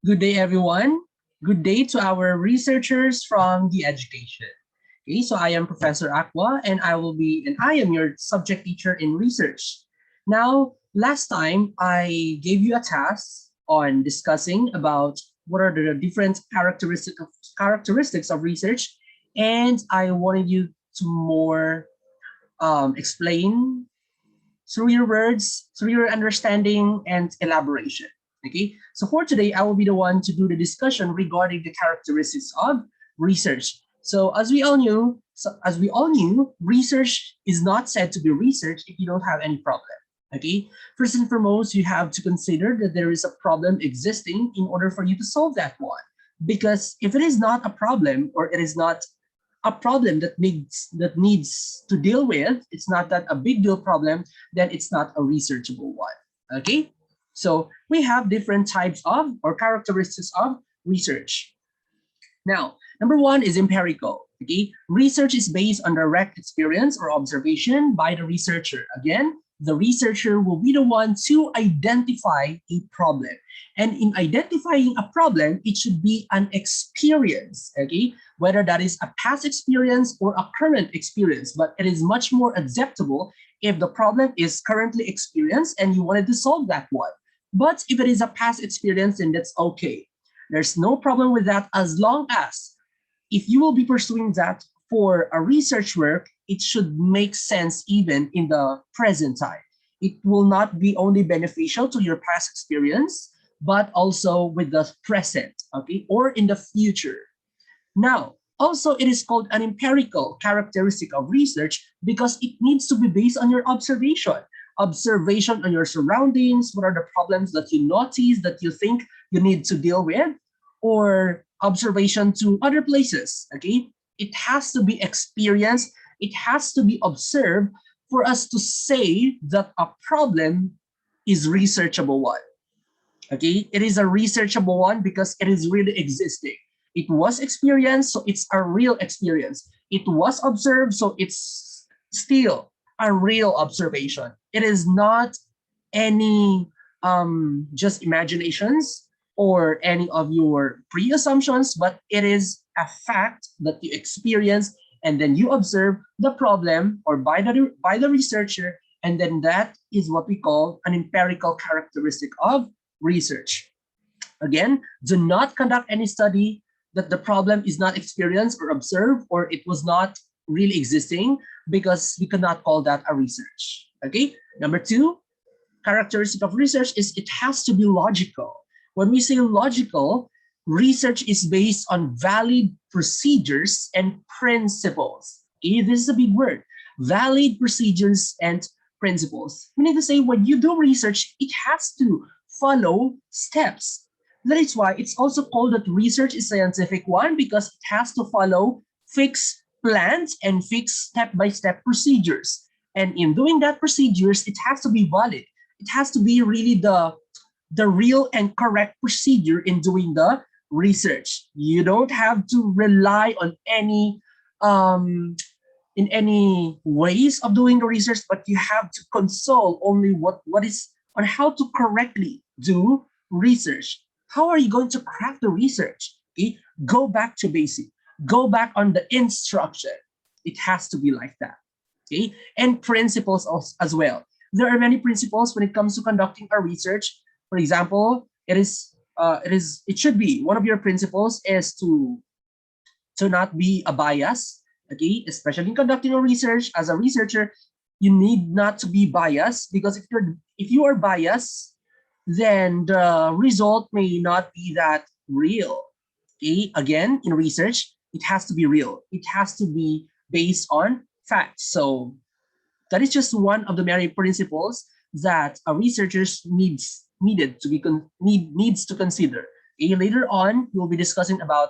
Good day, everyone. Good day to our researchers from the education. Okay, so I am Professor Aqua, and I am your subject teacher in research. Now, last time I gave you a task on discussing about what are the different characteristics of research, and I wanted you to more explain through your words, through your understanding and elaboration. Okay, so for today, I will be the one to do the discussion regarding the characteristics of research. So as we all knew, research is not said to be research if you don't have any problem. Okay, first and foremost, you have to consider that there is a problem existing in order for you to solve that one. Because if it is not a problem, or it is not a problem that needs to deal with, it's not that a big deal problem, then it's not a researchable one. Okay, so we have different types of or characteristics of research. Now, number one is empirical. Okay, research is based on direct experience or observation by the researcher. Again, the researcher will be the one to identify a problem. And in identifying a problem, it should be an experience, okay? Whether that is a past experience or a current experience, but it is much more acceptable if the problem is currently experienced and you wanted to solve that one. But if it is a past experience, then that's okay. There's no problem with that, as long as if you will be pursuing that for a research work, it should make sense even in the present time. It will not be only beneficial to your past experience, but also with the present, okay, or in the future. Now, also it is called an empirical characteristic of research because it needs to be based on your observation on your surroundings. What are the problems that you notice that you think you need to deal with, or observation to other places, okay? It has to be experienced, it has to be observed for us to say that a problem is researchable one. Okay, it is a researchable one because it is really existing. It was experienced, so it's a real experience. It was observed, so it's still a real observation. It is not any just imaginations or any of your pre-assumptions, but it is a fact that you experience and then you observe the problem or by the researcher, and then that is what we call an empirical characteristic of research. Again, do not conduct any study that the problem is not experienced or observed or it was not really existing, because we cannot call that a research. Okay, number two characteristic of research is it has to be logical. When we say logical, research is based on valid procedures and principles. Okay, this is a big word. Valid procedures and principles. We need to say when you do research, it has to follow steps. That is why it's also called that research is scientific one, because it has to follow fixed plans and fixed step-by-step procedures. And in doing that procedures, it has to be valid. It has to be really the real and correct procedure in doing the research. You don't have to rely on any in any ways of doing the research, but you have to consult only what is on how to correctly do research. How are you going to craft the research? Okay, go back to basic. Go back on the instruction. It has to be like that. Okay, and principles as well. There are many principles when it comes to conducting a research. For example, it should be one of your principles is to not be a bias. Okay, especially in conducting a research as a researcher, you need not to be biased, because if you are biased, then the result may not be that real. Okay, again, in research, it has to be real. It has to be based on facts. So that is just one of the many principles that a researcher needs to consider. Okay, later on, we'll be discussing about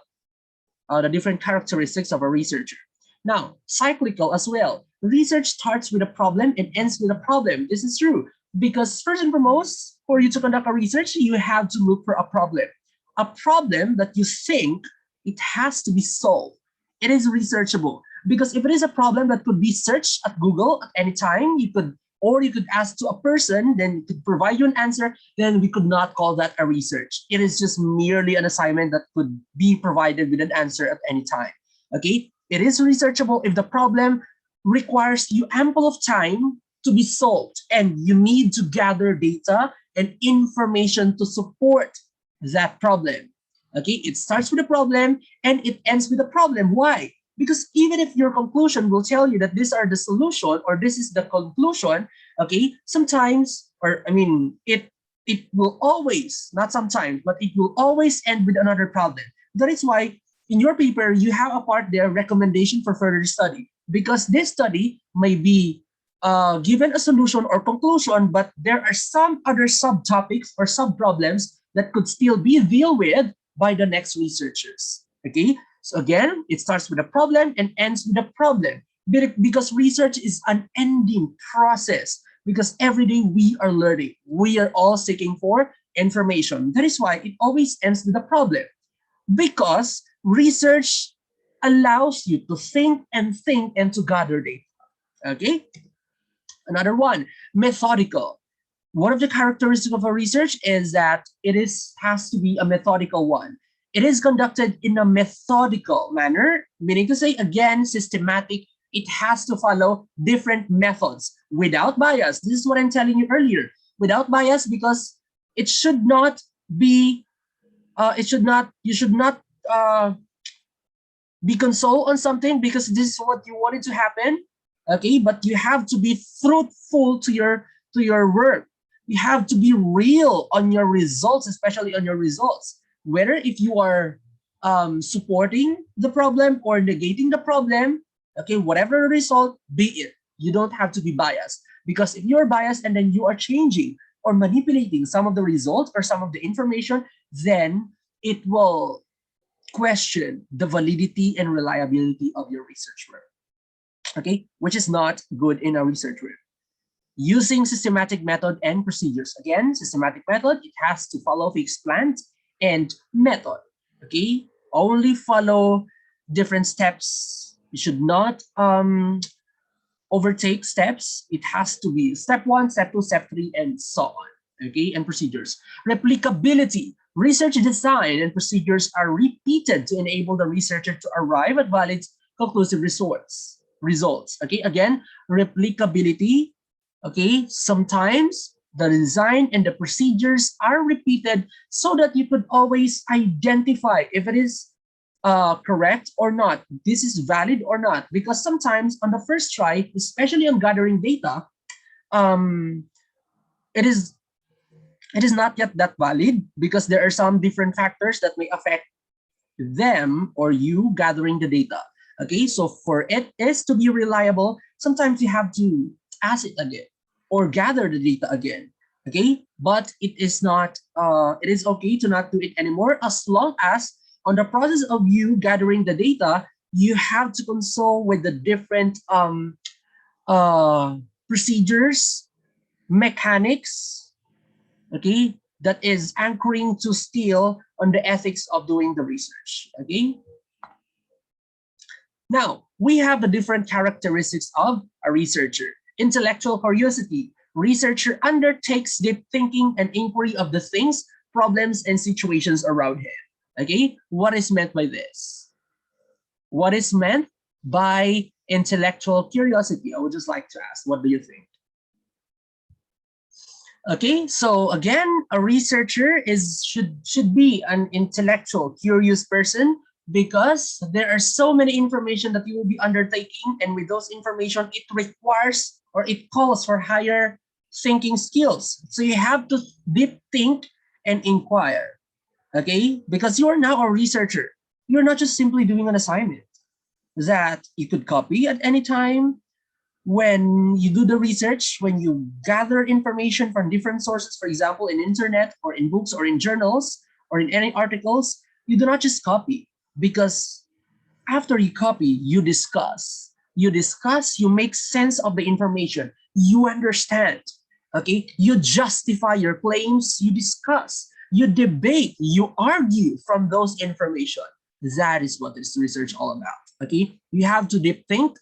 the different characteristics of a researcher. Now, cyclical as well. Research starts with a problem and ends with a problem. This is true because first and foremost, for you to conduct a research, you have to look for a problem that you think it has to be solved. It is researchable because if it is a problem that could be searched at Google at any time, you could or you could ask to a person, then to provide you an answer, then we could not call that a research. It is just merely an assignment that could be provided with an answer at any time. Okay, it is researchable if the problem requires you ample of time to be solved, and you need to gather data and information to support that problem. Okay, it starts with a problem and it ends with a problem. Why? Because even if your conclusion will tell you that these are the solution or this is the conclusion, okay, sometimes, or I mean, it will always, not sometimes, but it will always end with another problem. That is why in your paper you have a part there, recommendation for further study, because this study may be given a solution or conclusion, but there are some other subtopics or sub-problems that could still be dealt with by the next researchers. Okay, so again, it starts with a problem and ends with a problem, because research is an ending process, because every day we are learning, we are all seeking for information. That is why it always ends with a problem, because research allows you to think and to gather data. Okay, another one, methodical. One of the characteristics of a research is that has to be a methodical one. It is conducted in a methodical manner, meaning to say, again, systematic. It has to follow different methods without bias. This is what I'm telling you earlier. Without bias, because it should not be, you should not be consoled on something because this is what you wanted to happen. Okay, but you have to be truthful to your work. You have to be real on your results, especially on your results. Whether if you are supporting the problem or negating the problem, okay, whatever the result, be it. You don't have to be biased, because if you're biased and then you are changing or manipulating some of the results or some of the information, then it will question the validity and reliability of your research work. Okay, which is not good in a research work. Using systematic method and procedures. Again, systematic method, it has to follow fixed plans, and method. Okay, only follow different steps. You should not overtake steps. It has to be step 1, step 2, step 3, and so on. Okay, and procedures. Replicability. Research design and procedures are repeated to enable the researcher to arrive at valid, conclusive results. Okay, again, replicability. Okay, sometimes the design and the procedures are repeated so that you could always identify if it is correct or not, this is valid or not, because sometimes on the first try, especially on gathering data, um, it is not yet that valid, because there are some different factors that may affect them or you gathering the data. Okay, so for it is to be reliable, sometimes you have to ask it again or gather the data again. Okay, but it is not, it is okay to not do it anymore, as long as on the process of you gathering the data, you have to consult with the different procedures, mechanics, okay, that is anchoring to still on the ethics of doing the research. Okay, now we have the different characteristics of a researcher. Intellectual curiosity. Researcher undertakes deep thinking and inquiry of the things, problems, and situations around him. Okay, what is meant by this? What is meant by intellectual curiosity? I would just like to ask, what do you think? Okay, so again, a researcher should be an intellectual, curious person, because there are so many information that you will be undertaking, and with those information, it requires or it calls for higher thinking skills. So you have to deep think and inquire. Okay, because you are now a researcher. You're not just simply doing an assignment that you could copy at any time. When you do the research, when you gather information from different sources, for example, in internet or in books or in journals or in any articles, you do not just copy, because after you copy, you discuss. You discuss, you make sense of the information, you understand. Okay, you justify your claims, you discuss, you debate, you argue from those information. That is what this research all about. Okay, you have to deep think,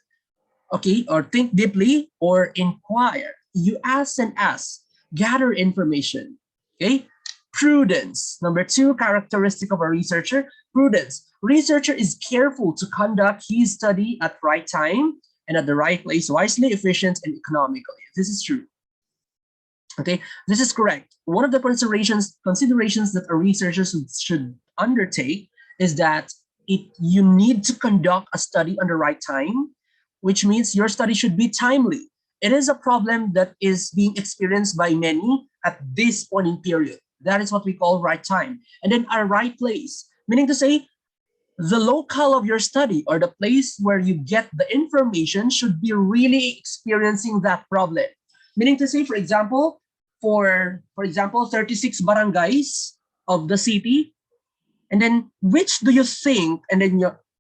okay, or think deeply or inquire. You ask and ask, gather information. Okay. Prudence. Number two characteristic of a researcher, prudence. Researcher is careful to conduct his study at right time and at the right place, wisely, efficient, and economically. This is true. Okay, this is correct. One of the considerations that a researcher should undertake is that you need to conduct a study on the right time, which means your study should be timely. It is a problem that is being experienced by many at this point in period. That is what we call right time. And then a right place, meaning to say the locale of your study or the place where you get the information should be really experiencing that problem. Meaning to say, for example, 36 barangays of the city, and then which do you think,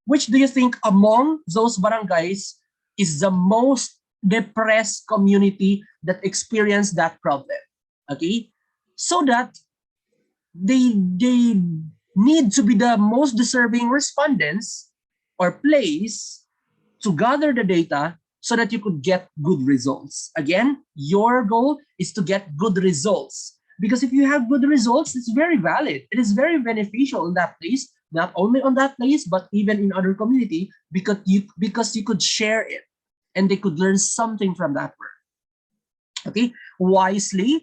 which do you think among those barangays is the most depressed community that experience that problem? Okay, so that they need to be the most deserving respondents or place to gather the data so that you could get good results. Again, your goal is to get good results. Because if you have good results, it's very valid. It is very beneficial in that place, not only on that place, but even in other community, because you could share it and they could learn something from that work. Okay, wisely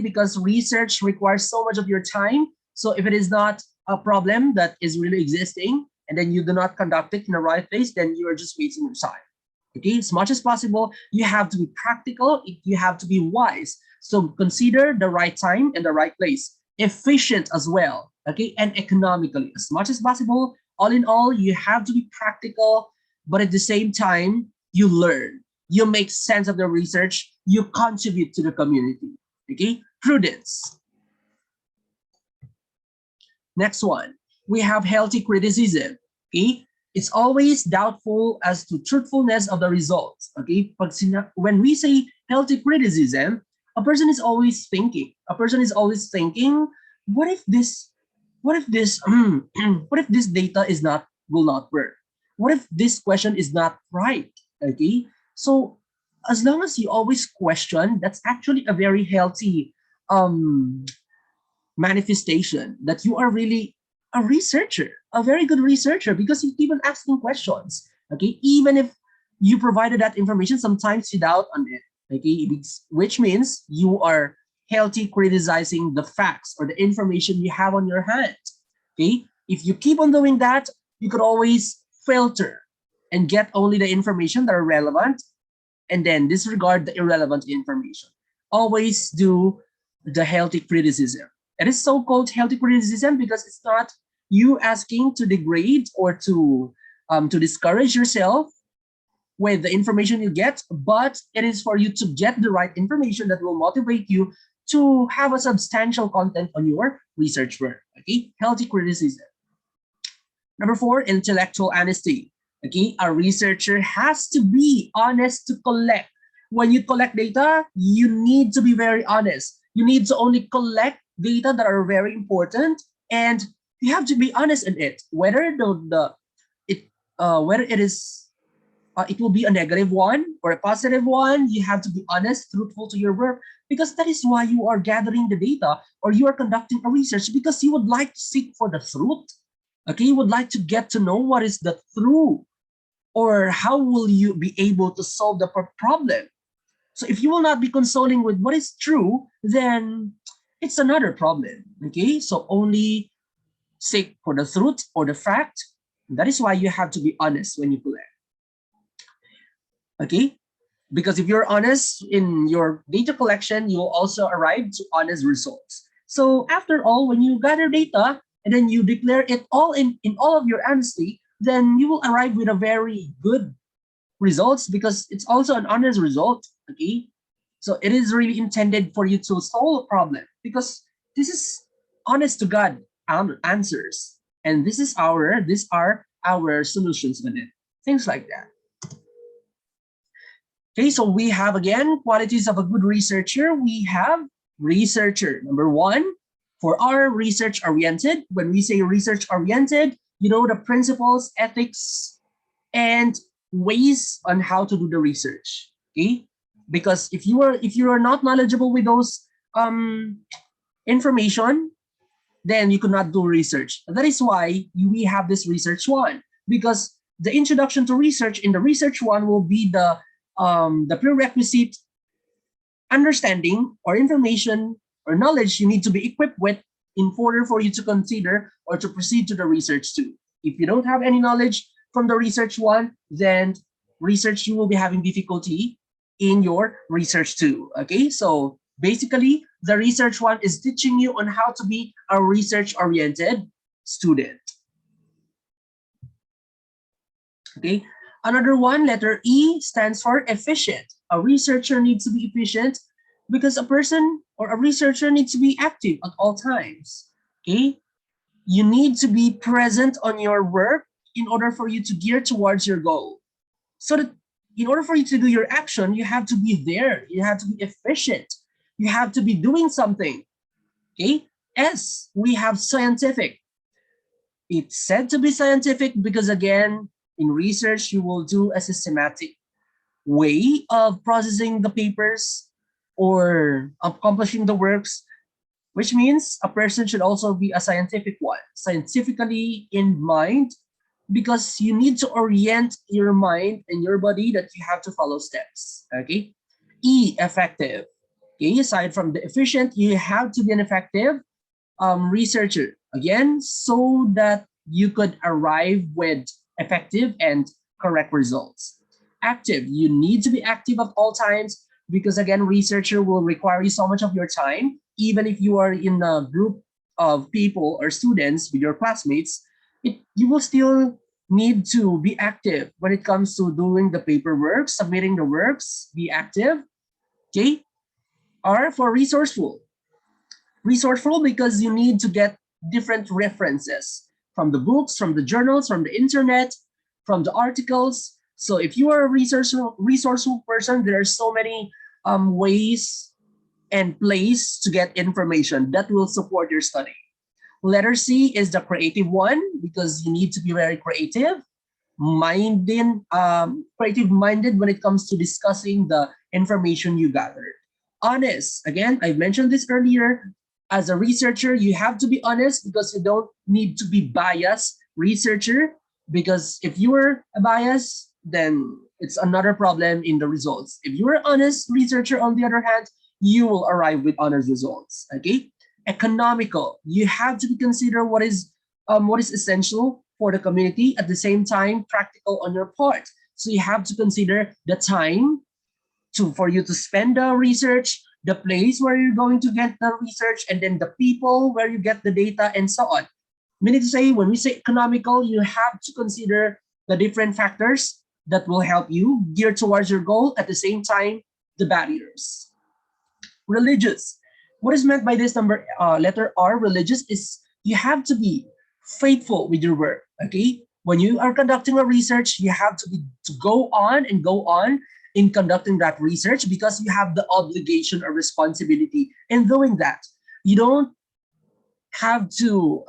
because research requires so much of your time. So if it is not a problem that is really existing and then you do not conduct it in the right place, then you are just wasting your time. Okay, as much as possible, you have to be practical, you have to be wise. So consider the right time and the right place, efficient as well, okay, and economically, as much as possible. All in all, you have to be practical, but at the same time, you learn, you make sense of the research, you contribute to the community, okay? Prudence. Next one, we have healthy criticism, okay? It's always doubtful as to truthfulness of the results, okay? But when we say healthy criticism, a person is always thinking, what if this what if this data will not work? What if this question is not right? Okay, so as long as you always question, that's actually a very healthy um manifestation that you are really a researcher, a very good researcher, because you keep on asking questions. Okay, even if you provided that information, sometimes you doubt on it. Okay, which means you are healthy criticizing the facts or the information you have on your hand. Okay, if you keep on doing that, you could always filter and get only the information that are relevant and then disregard the irrelevant information. Always do the healthy criticism. It is so called healthy criticism because it's not you asking to degrade or to discourage yourself with the information you get, but it is for you to get the right information that will motivate you to have a substantial content on your research work. Okay, healthy criticism. Number 4, intellectual honesty. Okay, a researcher has to be honest to collect. When you collect data, you need to be very honest. You need to only collect data that are very important, and you have to be honest in it. Whether it will be a negative one or a positive one, you have to be honest, truthful to your work, because that is why you are gathering the data or you are conducting a research, because you would like to seek for the truth. Okay, you would like to get to know what is the truth, or how will you be able to solve the problem. So if you will not be consoling with what is true, then it's another problem. Okay, so only seek for the truth or the fact. That is why you have to be honest when you collect. Okay, because if you're honest in your data collection, you'll also arrive to honest results. So after all, when you gather data and then you declare it all in all of your honesty, then you will arrive with a very good results, because it's also an honest result. Okay, so it is really intended for you to solve a problem, because this is honest to God answers, and these are our solutions with it, things like that. Okay, so we have again qualities of a good researcher. We have researcher. Number 1, for our research oriented. When we say research oriented, you know the principles, ethics, and ways on how to do the research. Okay, Because if you are not knowledgeable with those information, then you could not do research. That is why we have this research one, because the introduction to research in the research one will be the prerequisite understanding or information or knowledge you need to be equipped with in order for you to consider or to proceed to the research two. If you don't have any knowledge from the research one, then research you will be having difficulty in your research two. Okay, so basically the research one is teaching you on how to be a research oriented student. Okay, another one, letter E, stands for efficient. A researcher needs to be efficient because a person or a researcher needs to be active at all times. Okay, you need to be present on your work in order for you to gear towards your goal. So that in order for you to do your action, you have to be there. You have to be efficient. You have to be doing something. Okay, S, we have scientific. It's said to be scientific because, again, in research, you will do a systematic way of processing the papers or accomplishing the works, which means a person should also be a scientific one, scientifically in mind, because you need to orient your mind and your body that you have to follow steps. Okay. E, effective. Okay, aside from the efficient, you have to be an effective researcher, again, so that you could arrive with effective and correct results. Active, you need to be active at all times because, again, researcher will require you so much of your time. Even if you are in a group of people or students with your classmates, you will still need to be active when it comes to doing the paperwork, submitting the works, be active. Okay. R, for resourceful. Resourceful because you need to get different references from the books, from the journals, from the internet, from the articles. So if you are a resourceful person, there are so many ways and place to get information that will support your study. Letter C is the creative one because you need to be very creative creative minded when it comes to discussing the information you gathered. Honest, again, I mentioned this earlier. As a researcher, you have to be honest because you don't need to be biased researcher, because if you are a bias, then it's another problem in the results. If you're an honest researcher, on the other hand, you will arrive with honest results. Okay. Economical, you have to consider what is essential for the community, at the same time practical on your part. So you have to consider the time for you to spend the research, the place where you're going to get the research, and then the people where you get the data, and so on. Meaning to say, when we say economical, you have to consider the different factors that will help you gear towards your goal, at the same time the barriers. Religious, what is meant by this letter R, religious, is you have to be faithful with your work. Okay, when you are conducting a research, you have to go on and go on in conducting that research because you have the obligation or responsibility in doing that. You don't have to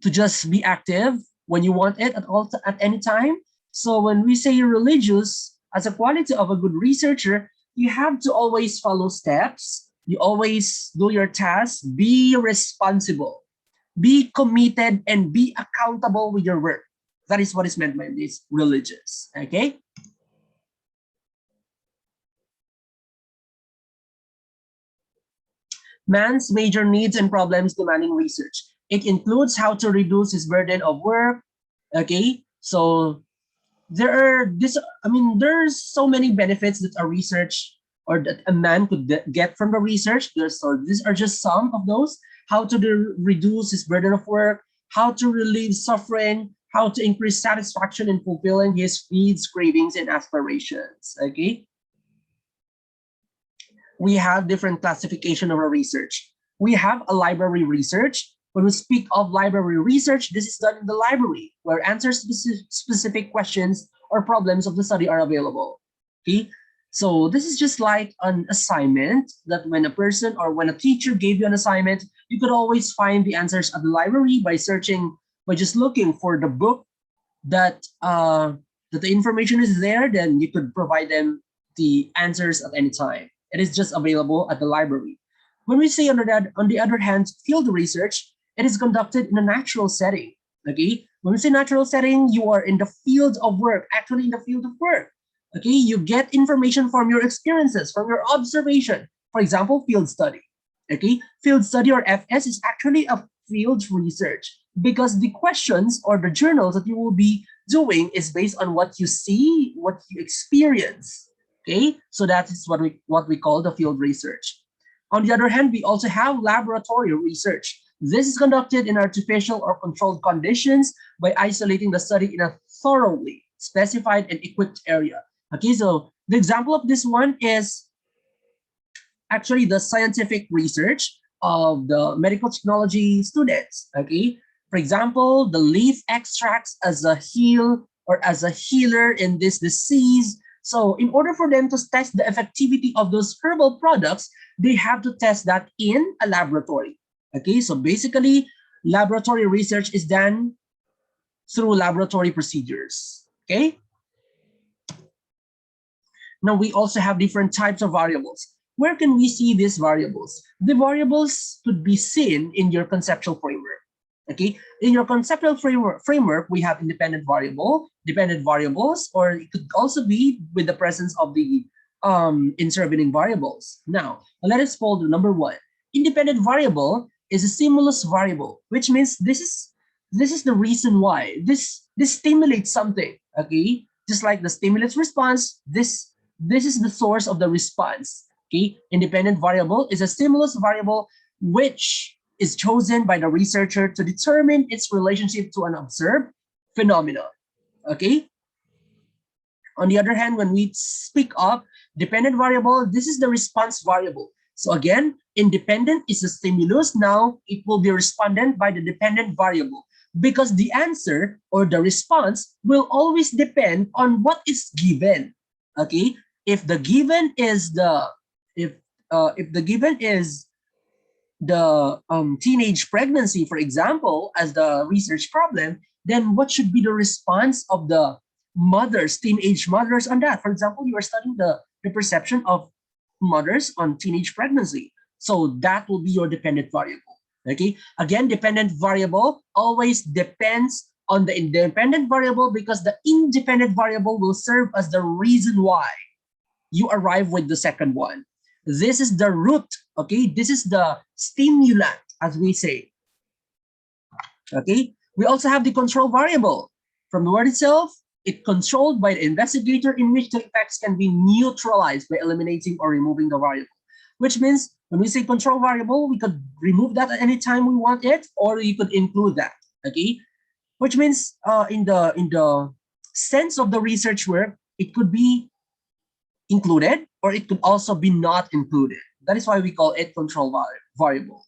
just be active when you want it at any time. So when we say religious, as a quality of a good researcher, you have to always follow steps. You always do your tasks. Be responsible, be committed, and be accountable with your work. That is what is meant by this religious. Okay. Man's major needs and problems demanding research. It includes how to reduce his burden of work. Okay, so there's so many benefits that a research or that a man could get from the research. These are just some of those. How to reduce his burden of work, how to relieve suffering, how to increase satisfaction in fulfilling his needs, cravings, and aspirations. Okay. We have different classification of our research. We have a library research. When we speak of library research, this is done in the library where answers to specific questions or problems of the study are available. Okay, so this is just like an assignment that when a person or when a teacher gave you an assignment, you could always find the answers at the library by searching, by just looking for the book that the information is there. Then you could provide them the answers at any time. It is just available at the library. When we say on the other hand, field research, it is conducted in a natural setting. Okay, when we say natural setting, you are in the field of work, actually in the field of work. Okay, you get information from your experiences, from your observation. For example, field study. Okay, field study or FS is actually a field research because the questions or the journals that you will be doing is based on what you see, what you experience. Okay, so that is what we call the field research. On the other hand, we also have laboratory research. This is conducted in artificial or controlled conditions by isolating the study in a thoroughly specified and equipped area. Okay, so the example of this one is actually the scientific research of the medical technology students. Okay, for example, the leaf extracts as a heal or as a healer in this disease. So in order for them to test the effectivity of those herbal products, they have to test that in a laboratory. Okay, so basically laboratory research is done through laboratory procedures. Okay, now we also have different types of variables. Where can we see these variables? The variables could be seen in your conceptual framework. Okay, in your conceptual framework, we have independent variable, dependent variables, or it could also be with the presence of the intervening variables. Now, let us follow number one. Independent variable is a stimulus variable, which means this is the reason why this stimulates something. Okay, just like the stimulus response, this is the source of the response. Okay, independent variable is a stimulus variable which is chosen by the researcher to determine its relationship to an observed phenomenon. Okay. On the other hand, when we speak of dependent variable, this is the response variable. So again, independent is a stimulus. Now it will be responded by the dependent variable because the answer or the response will always depend on what is given. Okay, if the given is if the given is the teenage pregnancy, for example, as the research problem, then what should be the response of the mothers, teenage mothers on that? For example, you are studying the perception of mothers on teenage pregnancy. So that will be your dependent variable. Okay. Again, dependent variable always depends on the independent variable because the independent variable will serve as the reason why you arrive with the second one. This is the root, okay? This is the stimulant, as we say, okay? We also have the control variable. From the word itself, it's controlled by the investigator in which the effects can be neutralized by eliminating or removing the variable, which means when we say control variable, we could remove that at any time we want it, or you could include that, okay? Which means in the sense of the research work, it could be included or it could also be not included. That is why we call it control variable.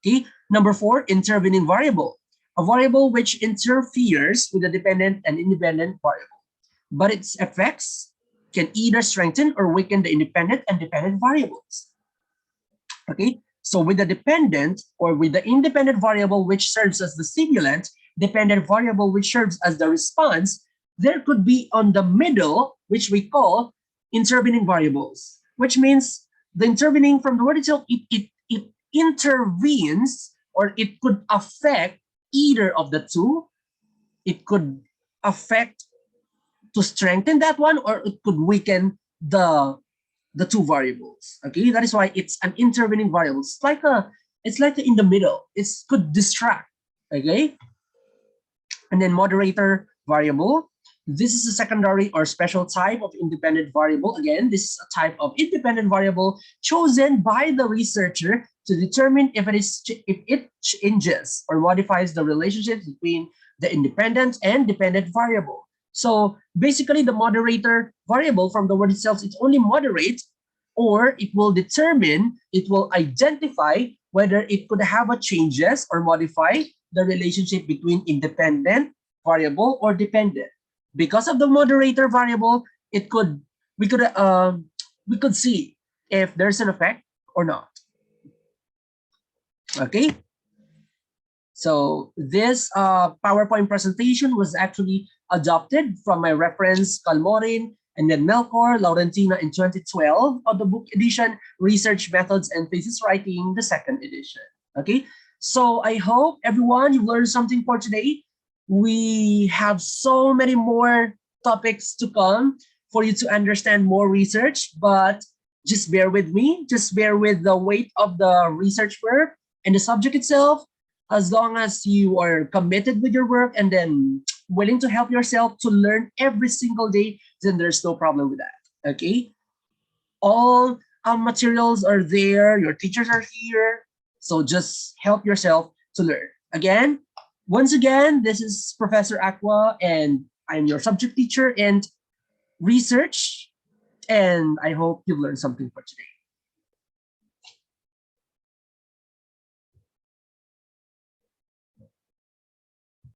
Okay. Number four, intervening variable, a variable which interferes with the dependent and independent variable, but its effects can either strengthen or weaken the independent and dependent variables. Okay, so with the dependent or with the independent variable which serves as the stimulant, dependent variable which serves as the response, there could be on the middle, which we call intervening variables, which means the intervening from the word itself, it intervenes or it could affect either of the two. It could affect to strengthen that one or it could weaken the two variables. Okay, that is why it's an intervening variable. It's like in the middle. It could distract. Okay, and then moderator variable. This is a secondary or special type of independent variable. Again, this is a type of independent variable chosen by the researcher to determine if it changes or modifies the relationships between the independent and dependent variable. So basically, the moderator variable from the word itself, it's only moderate, or it will determine, it will identify whether it could have a changes or modify the relationship between independent variable or dependent. Because of the moderator variable, we could see if there's an effect or not. Okay. So this PowerPoint presentation was actually adopted from my reference Calmorin And then Melchor, Laurentina in 2012 on the book edition, Research Methods and Thesis Writing, the second edition. Okay, so I hope everyone you learned something for today. We have so many more topics to come for you to understand more research, but just bear with me, just bear with the weight of the research work and the subject itself. As long as you are committed with your work and then willing to help yourself to learn every single day, then there's no problem with that. Okay, all materials are there, your teachers are here, so just help yourself to learn. Again, once again, this is Professor Aqua, and I'm your subject teacher and research, and I hope you've learned something for today.